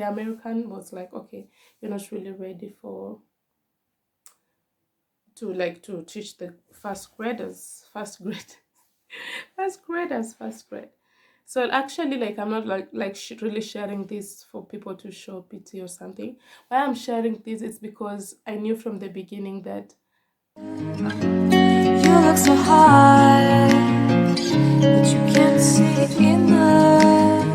the American was like, okay, you're not really ready for to teach the first graders, first grade, first graders, first grade. So actually, like I'm not really sharing this for people to show pity or something. Why I'm sharing this is because I knew from the beginning that you look so hard, but you can't see it enough.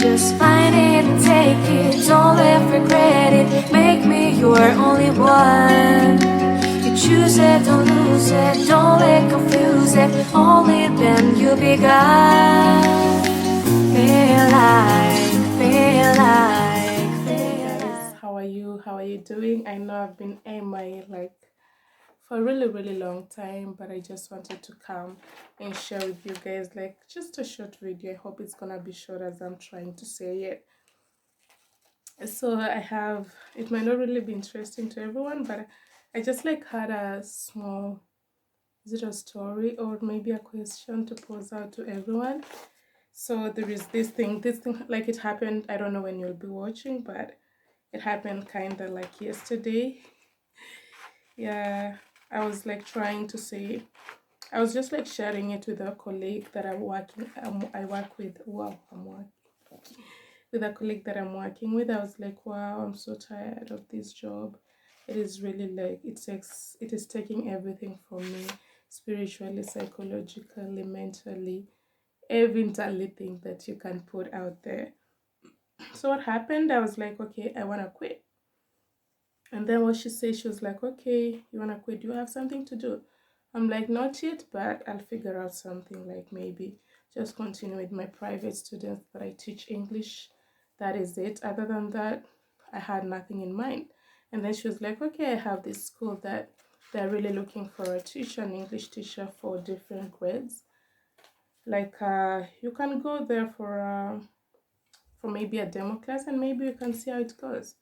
Just find it and take it, don't let regret it. Make me your only one. You choose it, don't lose it, don't let confuse it. Only then you'll be God. Feel like, feel like, feel guys, like. how are you doing? I know I've been MIA like for a really long time, but I just wanted to come and share with you guys like just a short video. I hope it's gonna be short as I'm trying to say it. So I have, it might not really be interesting to everyone, but I just like had a small, is it a story or maybe a question to pose out to everyone. So there is this thing like it happened, I don't know when you'll be watching, but it happened kind of like yesterday. Yeah, I was like trying to say, I was just like sharing it with a colleague that I work with. Wow, I'm working with a colleague that I'm working with. I was like, wow, I'm so tired of this job. It is really like it is taking everything from me, spiritually, psychologically, mentally, every entire thing that you can put out there. So what happened? I was like, okay, I wanna quit. And then what she said, she was like, okay, you wanna quit? Do you have something to do? I'm like, not yet, but I'll figure out something, like maybe just continue with my private students that I teach English. That is it. Other than that, I had nothing in mind. And then she was like, okay, I have this school that they're really looking for a teacher, an English teacher for different grades. Like you can go there for maybe a demo class and maybe you can see how it goes.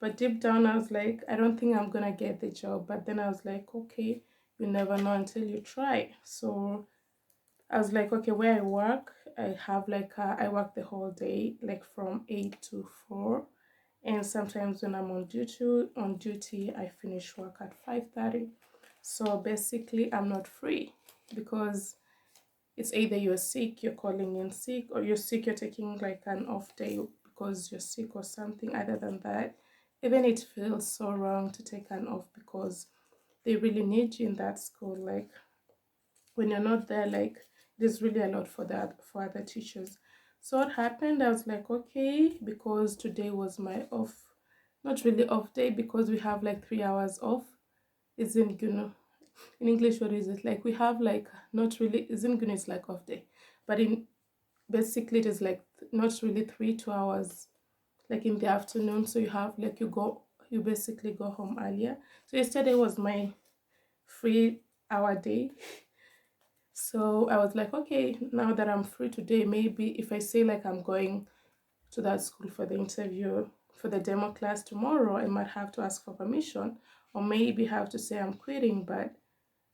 But deep down, I was like, I don't think I'm gonna get the job. But then I was like, okay, you never know until you try. So I was like, okay, where I work, I have like I work the whole day, like from 8 to 4, and sometimes when I'm on duty, I finish work at 5:30. So basically, I'm not free because it's either you're sick, you're calling in sick, or you're sick, you're taking like an off day because you're sick or something. Other than that, even it feels so wrong to take an off because they really need you in that school. Like when you're not there, like there's really a lot for that for other teachers. So what happened? I was like, okay, because today was my off, not really off day because we have like 3 hours off. Isn't in English, what is it? Like we have like not really isn't gonna it's like off day. But in basically it is like not really 3 2 hours like in the afternoon. So you have like you basically go home earlier. So yesterday was my 3 hour day. So I was like, okay, now that I'm free today, maybe if I say like I'm going to that school for the interview for the demo class tomorrow, I might have to ask for permission or maybe have to say I'm quitting. But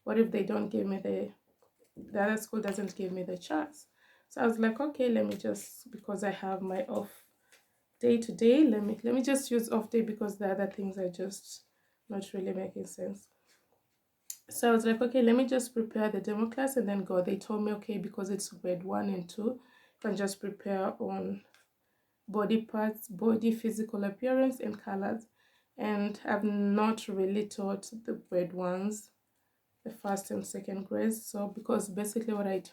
what if they don't give me the other school doesn't give me the chance? So I was like, okay, let me just because I have my off day to day, let me just use off day because the other things are just not really making sense. So I was like, okay, let me just prepare the demo class and then go. They told me, okay, because it's grade 1 and 2, you can just prepare on body parts, body physical appearance, and colors. And I've not really taught the grade ones, the first and second grades. So because basically what I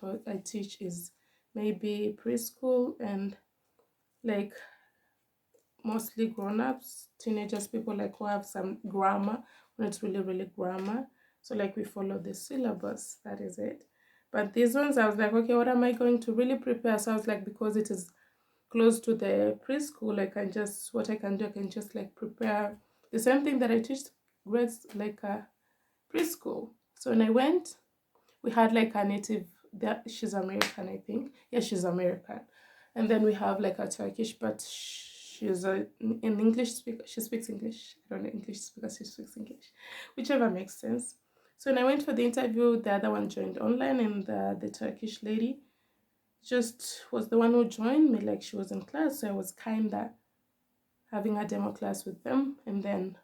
teach is maybe preschool and like mostly grown-ups, teenagers, people like who have some grammar, when it's really grammar. So like we follow the syllabus, that is it. But these ones, I was like, okay, what am I going to really prepare? So I was like, because it is close to the preschool, I can just, what I can do, I can just like prepare the same thing that I teach grades like preschool. So when I went, we had like a native, that she's American, I think. Yeah, she's American. And then we have like a Turkish, but she's an English speaker. She speaks English. I don't know English speaker, she speaks English. Whichever makes sense. So when I went for the interview, the other one joined online and the Turkish lady. just was the one who joined me. Like, she was in class, so I was kind of having a demo class with them, and then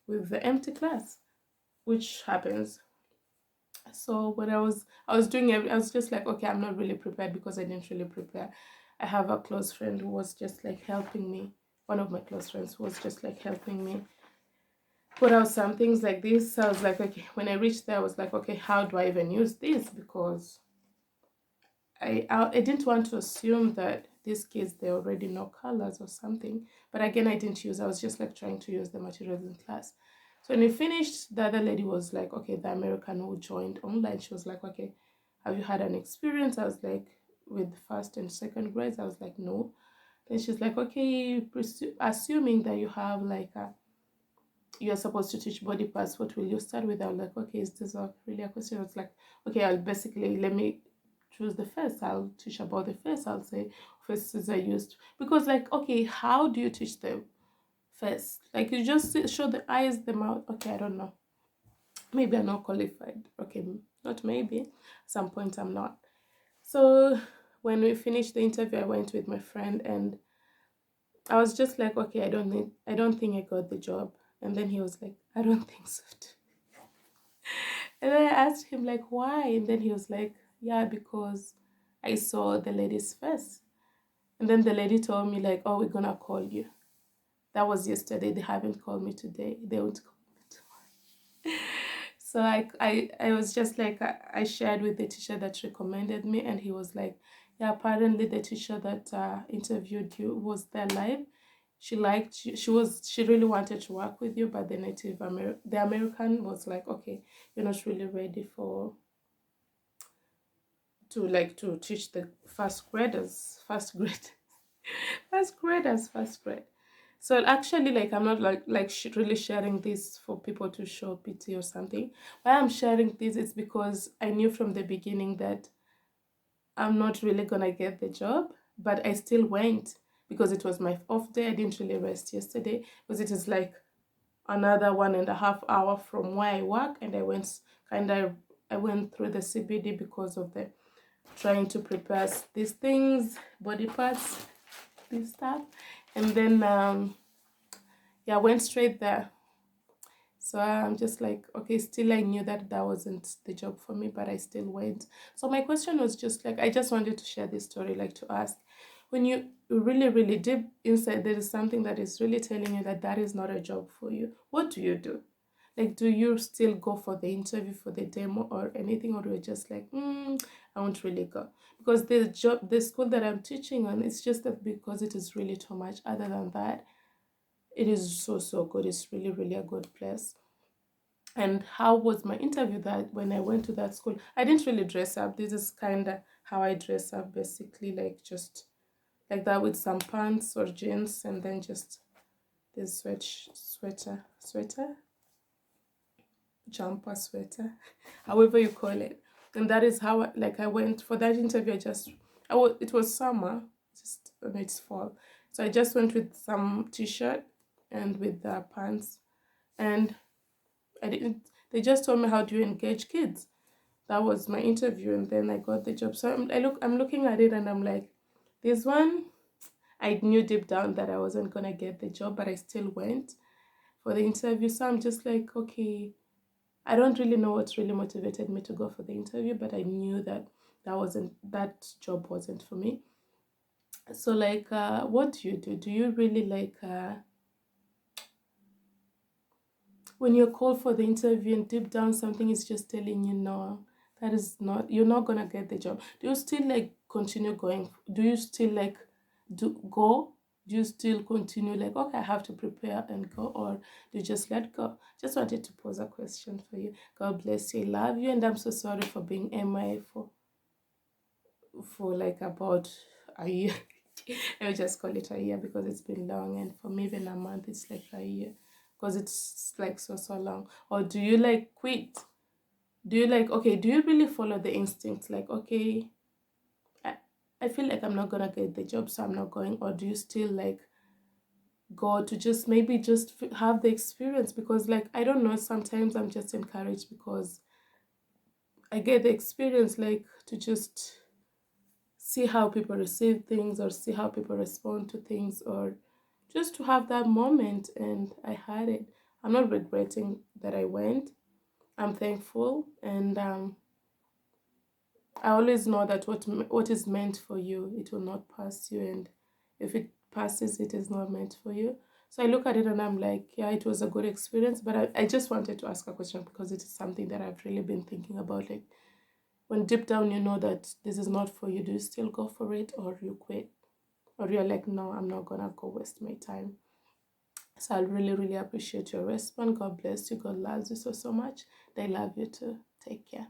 with the empty class, which happens. So when I was doing I was just like, okay, I'm not really prepared because I didn't really prepare. I have a close friend who was just like helping me. One of my close friends who was just like helping me put out some things like this. So I was like, okay, when I reached there, I was like, okay, how do I even use this? Because I didn't want to assume that these kids, they already know colors or something. But again, I didn't use, I was just like trying to use the materials in class. So when we finished, the other lady was like, okay, the American who joined online, she was like, okay, have you had an experience? I was like, with first and second grades? I was like, no. Then she's like, okay, assuming that you have like you're supposed to teach body parts, what will you start with? I was like, okay, is this really a question? I was like, okay, I'll basically, let me choose the face. I'll teach about the face. I'll say faces are used. Because like, okay, how do you teach the face? Like, you just show the eyes, the mouth. Okay, I don't know. Maybe I'm not qualified. Okay, not maybe. At some point I'm not. So when we finished the interview, I went with my friend, and I was just like, okay, I don't think I got the job. And then he was like, I don't think so too. And then I asked him like, why? And then he was like, yeah, because I saw the lady's face. And then the lady told me like, oh, we're gonna call you. That was yesterday. They haven't called me today. They won't call me tomorrow. So I was just like, I shared with the teacher that recommended me, and he was like, yeah, apparently the teacher that interviewed you was there live. She liked you. She really wanted to work with you, but the American was like, okay, you're not really ready for to teach the first grade. So actually, like, I'm not really sharing this for people to show pity or something. Why I'm sharing this is because I knew from the beginning that I'm not really gonna get the job, but I still went because it was my off day. I didn't really rest yesterday because it is like another 1.5 hour from where I work, and I went through the CBD because of the trying to prepare these things, body parts, this stuff, and then yeah, I went straight there. So I'm just like, okay, still I knew that that wasn't the job for me, but I still went. So my question was just like, I just wanted to share this story, like to ask, when you really, really deep inside, there is something that is really telling you that that is not a job for you. What do you do? Like, do you still go for the interview, for the demo or anything, or do you just like, I won't really go? Because the school that I'm teaching on, it's just that because it is really too much. Other than that, it is so, so good. It's really, really a good place. And how was my interview? That when I went to that school, I didn't really dress up. This is kind of how I dress up, basically, like just like that, with some pants or jeans, and then just this sweater, jumper, sweater, however you call it. And that is how I went for that interview. It was summer, just it's fall, so I just went with some t-shirt and with the pants, and I didn't. They just told me, how do you engage kids? That was my interview, and then I got the job. So I'm looking at it, and I'm like, this one, I knew deep down that I wasn't gonna get the job, but I still went for the interview. So I'm just like, okay, I don't really know what really motivated me to go for the interview, but I knew that that job wasn't for me. So like, what do you do? Do you really like when you're called for the interview and deep down something is just telling you, no, that is not, you're not gonna get the job? Do you still like continue going? Do you still like go? Do you still continue like, okay, I have to prepare and go, or do you just let go? Just wanted to pose a question for you. God bless you. I love you, and I'm so sorry for being MIA for like about a year. I'll just call it a year because it's been long, and for me even a month it's like a year because it's like so long. Or do you like quit? Do you like, okay, do you really follow the instinct, like, okay, I, I feel like I'm not gonna get the job, so I'm not going? Or do you still like go to just maybe just have the experience? Because like, I don't know, sometimes I'm just encouraged because I get the experience, like to just see how people receive things or see how people respond to things, or just to have that moment. And I had it. I'm not regretting that I went. I'm thankful, and I always know that what is meant for you, it will not pass you, and if it passes, it is not meant for you. So I look at it and I'm like, yeah, it was a good experience, but I just wanted to ask a question because it is something that I've really been thinking about. Like, when deep down you know that this is not for you, do you still go for it, or you quit? Or you're like, no, I'm not gonna go waste my time. So I really, really appreciate your response. God bless you. God loves you so, so much. They love you too. Take care.